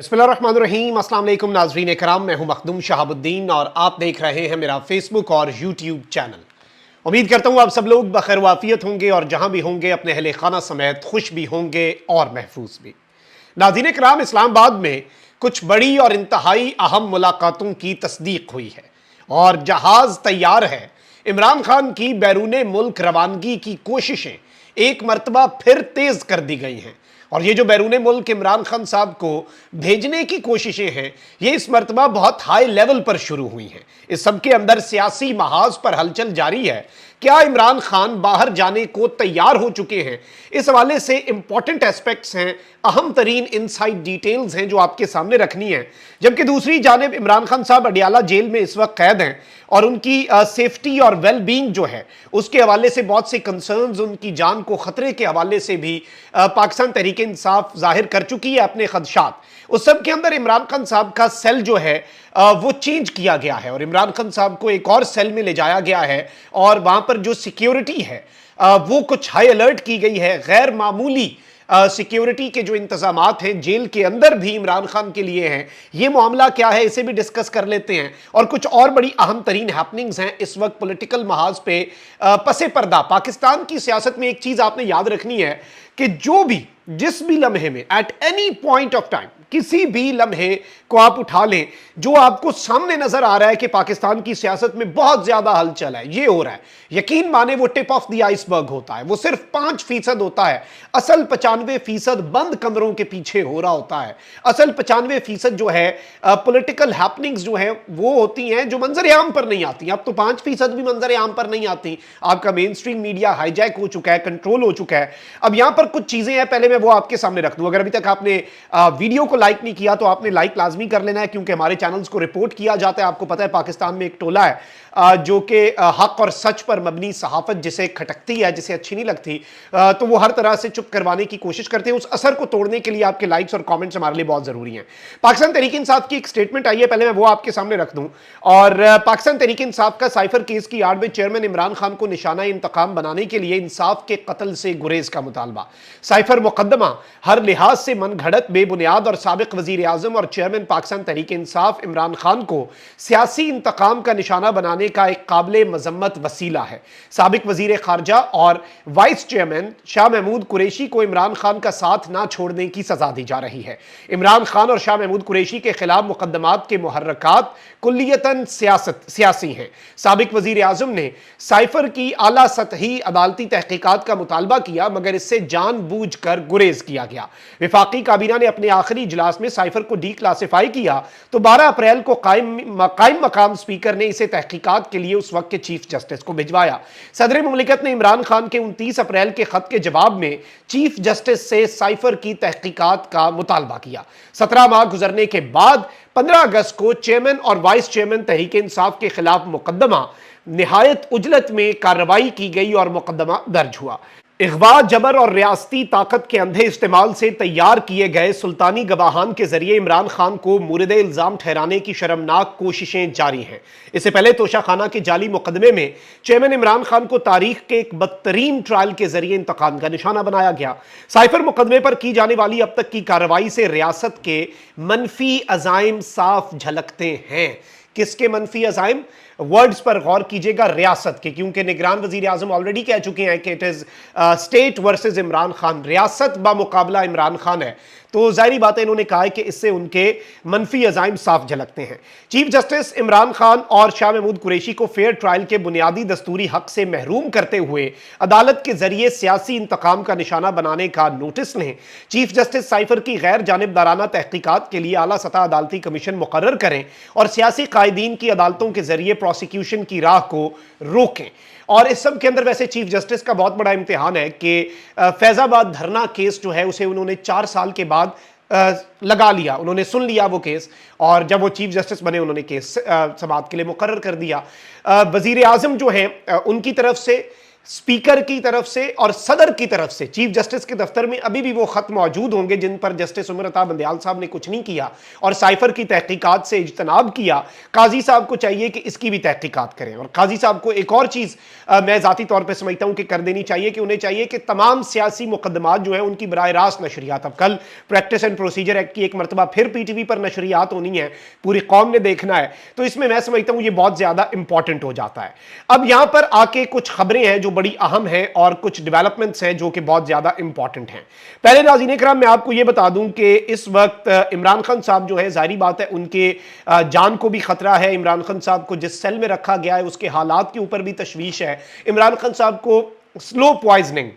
बिस्मिल्लाहिर्रहमानिर्रहीम। अस्सलाम वालेकुम नाज़रीन कराम, मैं हूं मखदूम शहाबुद्दीन और आप देख रहे हैं मेरा फेसबुक और यूट्यूब चैनल। उम्मीद करता हूं आप सब लोग बखैर वाफियत होंगे और जहां भी होंगे अपने अहले खाना समेत खुश भी होंगे और महफूज भी। नाज़रीन कराम, इस्लामाबाद में कुछ बड़ी और इंतहाई अहम मुलाकातों की तस्दीक हुई है और जहाज तैयार है। इमरान खान की बैरूने मुल्क रवानगी की कोशिशें एक मरतबा फिर तेज कर दी गई हैं और ये जो बैरूने मुल्क इमरान खान साहब को भेजने की कोशिशें हैं, ये इस मरतबा बहुत हाई लेवल पर शुरू हुई हैं। इस सब के अंदर सियासी महाज पर हलचल जारी है। क्या इमरान खान बाहर जाने को तैयार हो चुके हैं? इस हवाले से इंपॉर्टेंट एस्पेक्ट्स हैं, अहम तरीन इनसाइड डिटेल्स हैं जो आपके सामने रखनी है। जबकि दूसरी जानिब इमरान खान साहब अडियाला जेल में इस वक्त कैद हैं और उनकी सेफ्टी और वेल बीइंग जो है उसके हवाले से बहुत से कंसर्न्स, उनकी जान को खतरे के हवाले से भी पाकिस्तान तहरीक इंसाफ जाहिर कर चुकी है अपने खदशात। उस सब के अंदर इमरान खान साहब का सेल जो है वो चेंज किया गया है और इमरान खान साहब को एक और सेल में ले जाया गया है और वहां पर जो सिक्योरिटी है वो कुछ हाई अलर्ट की गई है। गैर मामूली सिक्योरिटी के जो इंतजामात हैं जेल के अंदर भी इमरान खान के लिए हैं। ये मामला क्या है, इसे भी डिस्कस कर लेते हैं और कुछ और बड़ी अहम तरीन हैपनिंग्स हैं इस वक्त पॉलिटिकल महाज पे पसे पर्दा। पाकिस्तान की सियासत में एक चीज आपने याद रखनी है कि जिस भी लम्हे में at any point of time, किसी भी लम्हे को आप उठा लें, जो आपको सामने नजर आ रहा है कि पाकिस्तान की सियासत में बहुत ज्यादा हलचल है, ये हो रहा है, यकीन माने वो टिप ऑफ द आइसबर्ग होता है। वो सिर्फ 5% होता है, असल 95% बंद कमरों के पीछे हो रहा होता है। असल 95% जो है पॉलिटिकल हैपनिंग्स जो है वो होती हैं जो मंजर आम पर नहीं आती। अब तो 5% भी मंजर आम पर नहीं आती। आपका मेन स्ट्रीम मीडिया हाईजैक हो चुका है, कंट्रोल हो चुका है। अब यहां पर कुछ चीजें हैं, पहले मैं वो आपके सामने रख दूं। अगर अभी तक आपने वीडियो को लाइक नहीं किया तो आपने लाइक लाजमी कर लेना है, क्योंकि हमारे चैनल्स को रिपोर्ट किया जाता है। आपको पता है पाकिस्तान में एक टोला है जो कि हक और सच पर मबनी सहाफत जिसे खटकती है, जिसे अच्छी नहीं लगती, तो वो हर तरह से चुप करवाने की कोशिश करते हैं। उस असर को तोड़ने के लिए आपके लाइक्स और कमेंट्स हमारे लिए बहुत जरूरी हैं। पाकिस्तान तहरीक इंसाफ की एक स्टेटमेंट आई है, पहले मैं वो आपके सामने रख दूं। और पाकिस्तान तहरीक इंसाफ का साइफर केस की आड़ में चेयरमैन इमरान खान को निशाना इंतकाम बनाने के लिए इंसाफ के कत्ल से गुरेज का मुतालबा। साइफर मुकदमा हर लिहाज से मनगढ़ंत, बेबुनियाद और साबिक वजीर आजम और चेयरमैन पाकिस्तान तहरीक इंसाफ इमरान खान को सियासी इंतकाम का निशाना बनाने का एक काबिल मजम्मत वसीला है। साबिक वजीर खारजा और वाइस चेयरमैन शाह महमूद कुरैशी को इमरान खान का साथ ना छोड़ने की सजा दी जा रही है। इमरान खान और शाह महमूद कुरैशी के खिलाफ मुकदमात के मुहर्रकात कुल्लियतन सियासी हैं। साबिक वजीर आजम ने साइफर की आला सतही अदालती तहकीकात का मुतालबा किया, मगर इससे जानबूझकर गुरेज किया गया। विफाकी काबीना ने अपने आखिरी इजलास में साइफर को डी क्लासिफाई किया तो 12 अप्रैल को कायम मकाम स्पीकर ने इसे तहकीकात के लिए उस वक्त के चीफ जस्टिस को भिजवाया। सदर मुमलिकत ने इमरान खान के 29 अप्रैल के खत के जवाब में चीफ जस्टिस से साइफर की तहकीकात का मुतालबा किया। 17 माह गुजरने के बाद 15 अगस्त को चेयरमैन और वाइस चेयरमैन तहरीक इंसाफ के खिलाफ मुकदमा निहायत उजलत में कार्रवाई की गई और मुकदमा दर्ज हुआ। इगवा, जबर और रियासती ताकत के अंधे इस्तेमाल से तैयार किए गए सुल्तानी गवाहान के जरिए इमरान खान को मुर्द इल्जाम ठहराने की शर्मनाक कोशिशें जारी हैं। इससे पहले तोशाखाना के जाली मुकदमे में चेयरमैन इमरान खान को तारीख के एक बदतरीन ट्रायल के जरिए इंतकाम का निशाना बनाया गया। साइफर मुकदमे पर की जाने वाली अब तक की कार्रवाई से रियासत के मनफी अजाइम साफ झलकते हैं। किसके मनफी अजाइम? वर्ड्स पर गौर कीजिएगा, रियासत के, क्योंकि निगरान वजीर आजम ऑलरेडी कह चुके हैं कि it is state versus Imran Khan, रियासत बामुकाबला इमरान खान है। तो जाहिर बात है इन्होंने कहा है कि इससे उनके मनफी अजाइम साफ झलकते हैं। चीफ जस्टिस इमरान खान और शाह महमूद कुरैशी को फेयर ट्रायल के बुनियादी दस्तूरी हक से महरूम करते हुए अदालत के जरिए सियासी इंतकाम का निशाना बनाने का नोटिस लें। चीफ जस्टिस साइफर की गैर जानिबदाराना तहकीकात के लिए आला सतह अदालती कमीशन मुकर्रर करें और सियासी कायदीन की अदालतों के जरिए प्रोसिक्यूशन की राह को रोकें। और इस सब के अंदर वैसे चीफ जस्टिस का बहुत बड़ा इम्तिहान है कि फैजाबाद धरना केस जो है उसे उन्होंने 4 साल के बाद लगा लिया, उन्होंने सुन लिया वो केस, और जब वो चीफ जस्टिस बने उन्होंने केस समाअत के लिए मुकर्रर कर दिया। वजीर आजम जो है उनकी तरफ से स्पीकर की तरफ से और सदर की तरफ से चीफ जस्टिस के दफ्तर में अभी भी वो खत मौजूद होंगे जिन पर जस्टिस उमर अता बंदयाल साहब ने कुछ नहीं किया और साइफर की तहकीकात से इज्तनाब किया। काजी साहब को चाहिए कि इसकी भी तहकीकात करें। और काजी साहब को एक और चीज़ मैं ज़ाती तौर पर समझता हूँ कि कर देनी चाहिए कि उन्हें चाहिए कि तमाम सियासी मुकदमात जो है उनकी बराह रास्त नशरियात, अब कल प्रैक्टिस एंड प्रोसीजर एक्ट की एक मरतबा फिर PTV पर नशरियात होनी है, पूरी कौम ने देखना है, तो इसमें मैं समझता हूँ ये बहुत ज़्यादा इंपॉर्टेंट हो जाता है। अब यहाँ पर आके कुछ खबरें हैं जो बड़ी अहम है और कुछ डेवलपमेंट्स हैं जो कि बहुत ज्यादा इंपॉर्टेंट हैं। पहले नाज़रीन इकराम मैं आपको यह बता दूं कि इस वक्त इमरान खान साहब जो है, जाहिर बात है उनके जान को भी खतरा है। इमरान खान साहब को जिस सेल में रखा गया है उसके हालात के ऊपर भी तशवीश है। इमरान खान साहब को स्लो पॉइजनिंग,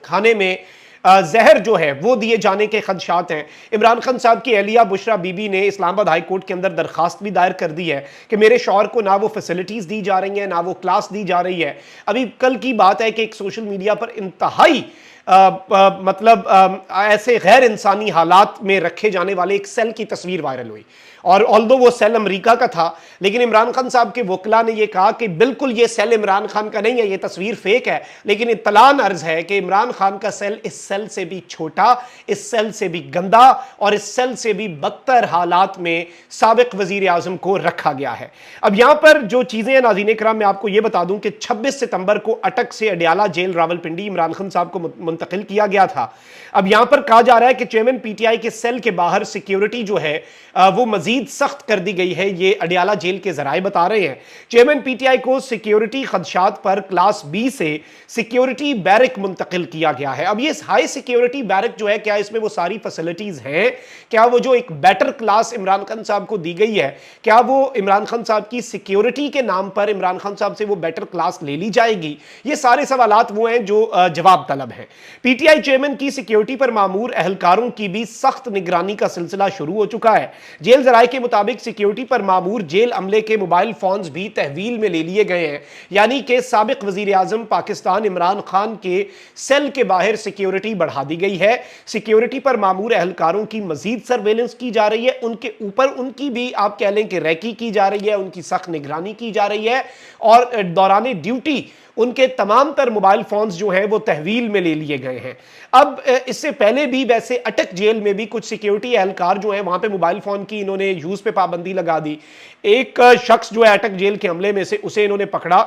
खाने में जहर जो है वो दिए जाने के खदशात हैं। इमरान खान साहब की अहलिया बुशरा बीबी ने इस्लामाबाद हाई कोर्ट के अंदर दरखास्त भी दायर कर दी है कि मेरे शौहर को ना वो फैसिलिटीज़ दी जा रही हैं, ना वो क्लास दी जा रही है। अभी कल की बात है कि एक सोशल मीडिया पर इंतहाई मतलब ऐसे गैर इंसानी हालात में रखे जाने वाले एक सेल की तस्वीर वायरल हुई और ऑल्दो वो सेल अमेरिका का था, लेकिन इमरान खान साहब के वकला ने यह कहा कि बिल्कुल ये सेल इमरान खान का नहीं है, ये तस्वीर फेक है। लेकिन इत्तलान अर्ज है कि इमरान खान का सेल इस सेल से भी छोटा, इस सेल से भी गंदा और इस सेल से भी बदतर हालात में साबिक वजीर आजम को रखा गया है। अब यहां पर जो चीजें हैं नाज़रीन इकराम, मैं आपको यह बता दूं कि 26 सितंबर को अटक से अडियाला जेल रावलपिंडी इमरान खान साहब को मुंतकिल किया गया था। अब यहां पर कहा जा रहा है कि चेयरमैन PTI के सेल के बाहर सिक्योरिटी जो है वो मजीद सख्त कर दी गई है। ये अडियाला जेल के जराए बता रहे हैं। चेयरमैन PTI को सिक्योरिटी खदशात पर क्लास B से सिक्योरिटी बैरक मुंतकिल किया गया है। अब ये हाई सिक्योरिटी बैरक जो है, क्या इसमें वो सारी फैसिलिटीज हैं? क्या वो जो एक बेटर क्लास इमरान खान साहब को दी गई है, क्या वो इमरान खान साहब की सिक्योरिटी के नाम पर इमरान खान साहब से वो बेटर क्लास ले ली जाएगी? ये सारे सवालात वो हैं जो जवाब तलब हैं। PTI चेयरमैन की सिक्योरिटी पर मामूर अहलकारों की भी सख्त निगरानी का सिलसिला शुरू हो चुका है। जेल जराये के मुताबिक सिक्योरिटी पर मामूर जेल अमले के मोबाइल फोन्स भी तहवील में ले लिए गए हैं, यानी कि साबिक वजीर आजम पाकिस्तान इमरान खान के सेल के बाहर सिक्योरिटी बढ़ा दी गई है। सिक्योरिटी पर मामूर अहलकारों की मजीद सर्वेलेंस की जा रही है, उनके ऊपर उनकी भी आप कह लें कि रैकी की जा रही है, उनकी सख्त निगरानी की जा रही है और दौरान ड्यूटी उनके तमाम तर मोबाइल फोन्स जो हैं वो तहवील में ले लिए गए हैं। अब इससे पहले भी वैसे अटक जेल में भी कुछ सिक्योरिटी एहलकार जो हैं वहां पे मोबाइल फोन की इन्होंने यूज पे पाबंदी लगा दी। एक शख्स जो है अटक जेल के हमले में से उसे इन्होंने पकड़ा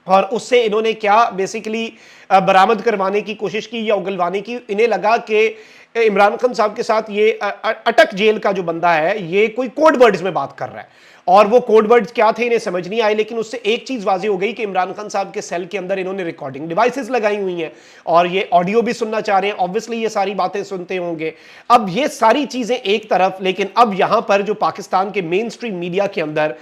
और उससे इन्होंने क्या बेसिकली बरामद करवाने की कोशिश की या उगलवाने की। इन्हें लगा कि इमरान खान साहब के साथ ये अटक जेल का जो बंदा है ये कोई कोड वर्ड्स में बात कर रहा है और वो कोड वर्ड्स क्या थे इन्हें समझ नहीं आए। लेकिन उससे एक चीज वाज़ेह हो गई कि इमरान खान साहब के सेल के अंदर इन्होंने रिकॉर्डिंग डिवाइसेस लगाई हुई हैं और ये ऑडियो भी सुनना चाह रहे हैं। ऑब्वियसली ये सारी बातें सुनते होंगे। अब ये सारी चीजें एक तरफ, लेकिन अब यहां पर जो पाकिस्तान के मेन स्ट्रीम मीडिया के अंदर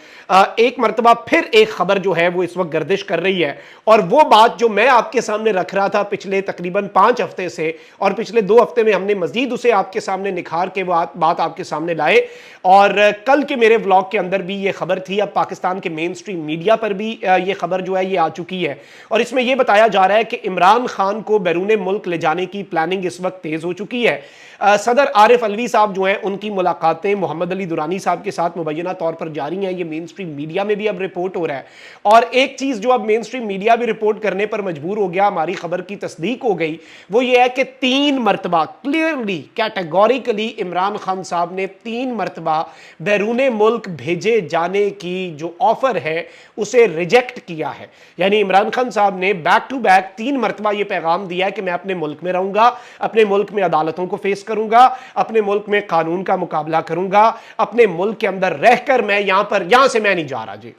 एक मरतबा फिर एक खबर जो है वो इस वक्त गर्दिश कर रही है और वो बात जो मैं आपके सामने रख रहा था पिछले तकरीबन 5 हफ्ते से और पिछले 2 हफ्ते में हमने मजीद उसे आपके सामने निखार के बात आपके सामने लाए और कल के मेरे व्लॉग के अंदर भी ये खबर थी। अब पाकिस्तान के मेन स्ट्रीम मीडिया पर भी ये खबर जो है ये आ चुकी है और इसमें ये बताया जा रहा है कि इमरान खान को बैरून मुल्क ले जाने की प्लानिंग इस वक्त तेज हो चुकी है। सदर आरिफ अलवी साहब जो हैं उनकी मुलाकातें मोहम्मद अली दुरानी साहब के साथ मुबैना तौर पर जारी हैं। ये मेन स्ट्रीम मीडिया में भी अब रिपोर्ट हो रहा है और एक चीज जो अब मेन स्ट्रीम मीडिया भी रिपोर्ट करने पर मजबूर हो गया, हमारी खबर की तस्दीक हो गई, वो ये है कि 3 मरतबा क्लियरली कैटेगोरिकली इमरान खान साहब ने 3 मरतबा बैरून मुल्क भेजे जाने की जो ऑफर है उसे रिजेक्ट किया है। यानी इमरान खान साहब ने बैक टू बैक 3 मरतबा यह पैगाम दिया है कि मैं अपने मुल्क में रहूंगा, अपने मुल्क में अदालतों को फेस करूंगा, अपने मुल्क में कानून का मुकाबला करूंगा, अपने मुल्क के अंदर रहकर मैं यहां से मैं नहीं जा रहा जी।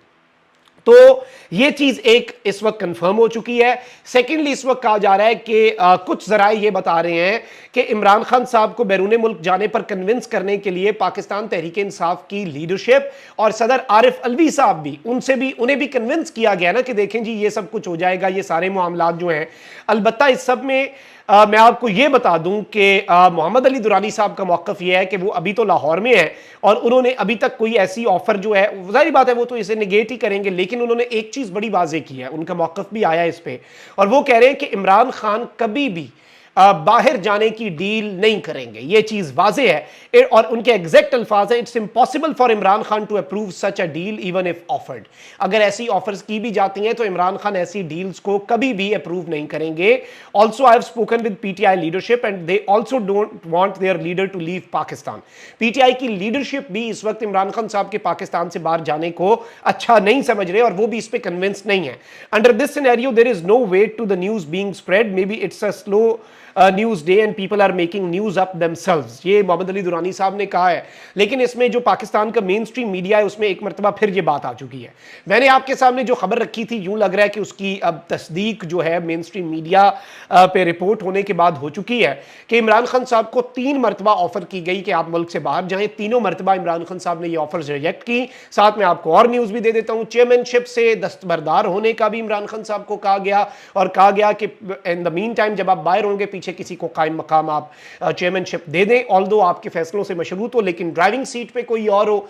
तो ये चीज एक इस वक्त कंफर्म हो चुकी है। सेकेंडली इस वक्त कहा जा रहा है कि कुछ जराए ये बता रहे हैं कि इमरान खान साहब को बैरून मुल्क जाने पर कन्विंस करने के लिए पाकिस्तान तहरीक इंसाफ की लीडरशिप और सदर आरिफ अलवी साहब भी उन्हें भी कन्विंस किया गया ना कि देखें जी ये सब कुछ हो जाएगा, ये सारे मामलात जो हैं। अलबत्ता इस सब में मैं आपको ये बता दूं कि मोहम्मद अली दुरानी साहब का मौक़िफ़ ये है कि वो अभी तो लाहौर में है और उन्होंने अभी तक कोई ऐसी ऑफर जो है, ज़ाहिर बात है वो तो इसे नेगेट ही करेंगे, लेकिन उन्होंने एक चीज़ बड़ी वाज़ेह की है, उनका मौक़िफ़ भी आया इस पे और वो कह रहे हैं कि इमरान खान कभी भी बाहर जाने की डील नहीं करेंगे, ये चीज वाज़ेह है। और उनके एग्जैक्ट अल्फाज हैं, it's impossible for Imran Khan to approve such a deal even if offered. अगर ऐसी ऑफर्स की भी जाती हैं तो इमरान खान ऐसी डील्स को कभी भी अप्रूव नहीं करेंगे। Also I have spoken with PTI leadership and they also don't want their leader to leave Pakistan. PTI की लीडरशिप भी इस वक्त इमरान खान साहब के पाकिस्तान से बाहर जाने को अच्छा नहीं समझ रहे और वो भी इस पे कन्विंस नहीं है। Under this scenario there is no weight to the news being spread, maybe it's a slow news day and people are making news up themselves. ये मोहम्मद अली दुरानी साहब ने कहा है, लेकिन इसमें जो पाकिस्तान का मेन स्ट्रीम मीडिया है उसमें एक मरतबा फिर ये बात आ चुकी है। मैंने आपके सामने जो खबर रखी थी, यूं लग रहा है कि उसकी अब तस्दीक जो है मेन स्ट्रीम मीडिया पे रिपोर्ट होने के बाद हो चुकी है कि इमरान खान साहब को 3 मरतबा ऑफर की गई कि आप मुल्क से बाहर जाएं। तीनों मरतबा इमरान खान साहब ने ये ऑफर्स रिजेक्ट की। साथ में आपको और न्यूज भी दे देता हूं, चेयरमैनशिप से दस्तबरदार होने का भी इमरान खान साहब को कहा गया और कहा गया कि इन द मीन टाइम जब आप बाहर होंगे पीछे किसी को कायम मकाम आप चेयरमैनशिप दे दें, ऑल्दो आपके फैसलों से मशरूत हो लेकिन ड्राइविंग सीट पे कोई और हो।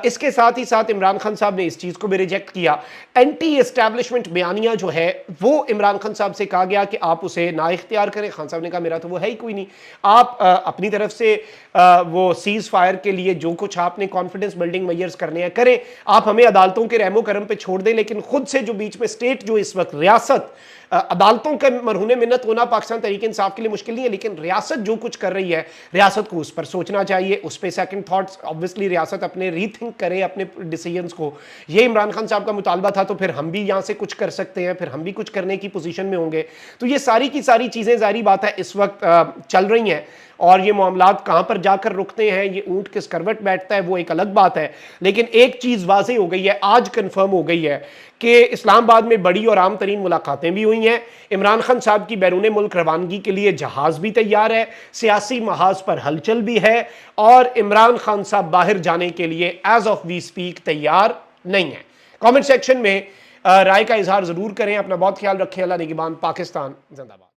इसके साथ ही साथ इमरान खान साहब ने इस चीज को भी रिजेक्ट किया। एंटी एस्टैब्लिशमेंट बयानिया जो है वो इमरान खान साहब से कहा गया कि आप उसे ना इख्तियार करें। खान साहब ने कहा मेरा तो वो है ही कोई नहीं, आप अपनी तरफ से वो सीज फायर के लिए जो कुछ आपने कॉन्फिडेंस बिल्डिंग मेजर्स करने हैं करें, आप हमें अदालतों के रहमो करम पे छोड़ दें, लेकिन खुद से जो बीच में स्टेट जो इस वक्त रियासत अदालतों के मरहूने मिन्नत होना पाकिस्तान तहरीक इंसाफ के लिए मुश्किल नहीं है, लेकिन रियासत जो कुछ कर रही है रियासत को उस पर सोचना चाहिए, उस पर सेकंड थॉट्स ऑब्वियसली रियासत अपने रीथिंक करे अपने डिसीजंस को। ये इमरान खान साहब का मुतालबा था, तो फिर हम भी यहाँ से कुछ कर सकते हैं, फिर हम भी कुछ करने की पोजीशन में होंगे। तो ये सारी की सारी चीज़ें जारी बात है इस वक्त चल रही हैं और ये मामलात कहाँ पर जाकर रुकते हैं, ये ऊंट किस करवट बैठता है, वो एक अलग बात है। लेकिन एक चीज़ वाज़ेह हो गई है, आज कन्फर्म हो गई है कि इस्लामाबाद में बड़ी और आम तरीन मुलाकातें भी हुई हैं। इमरान खान साहब की बैरून मुल्क रवानगी के लिए जहाज भी तैयार है, सियासी महाज पर हलचल भी है और इमरान खान साहब बाहर जाने के लिए एज ऑफ वी स्पीक तैयार नहीं है। कमेंट सेक्शन में राय का इजहार जरूर करें। अपना बहुत ख्याल रखें। अल्लाह निगहबान। पाकिस्तान जिंदाबाद।